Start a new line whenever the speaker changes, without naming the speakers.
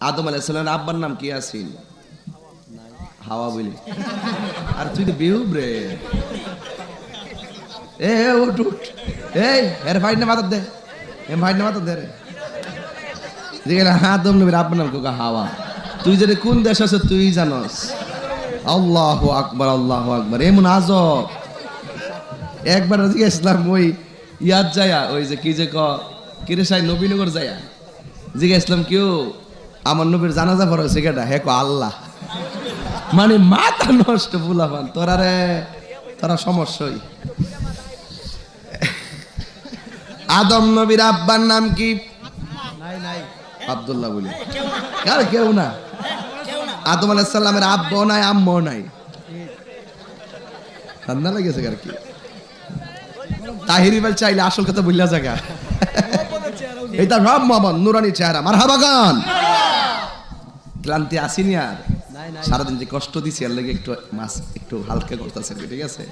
আদম আলাইহিস সালামের আব্বার নাম কি আছিল? হাওয়া বলি। আর তুই তো বেহুব রে। এ উঠ উঠ, এই এর ভাই না মাথা দে, এ ভাই না মাথা দে রে। যেখানে আদম নবীর আব্বার নাম কোকা হাওয়া। তুই যদি কোন দেশ আছে তুই জানস। আল্লাহু আকবার, আল্লাহু আকবার। এমন আজব। একবার জিজ্ঞেসলাম ওই ইয়াদ যায়া, ওই যে কি যে কিরে সাই নবীনগর যায়া জিজ্ঞেসলাম কেউ আমার নবীর জানাজা পড়া সেটা হে আল্লাহ। মানে মাথা নষ্ট ফুলাফান তোরা রে, তোরা সমস্যাই। আদম নবীর আব্বার নাম কি? আব্দুল্লাহ বলি। কার কেউ না। আদম আলাইহিস সালামের আব্বা নাই আম্মাও নাই। ঠান্ডা লাগেছে আর কি। তাহিরি বল চাইলে আসল কথা বললা জায়গা। এটা রাম মোহাম্মদ নুরানি চেহারা। মারহাবা গান। ক্লান্তি আসেনি আর? সারাদিন যে কষ্ট দিছি এর লাগে একটু মাছ একটু হালকা করতেছে, ঠিক আছে।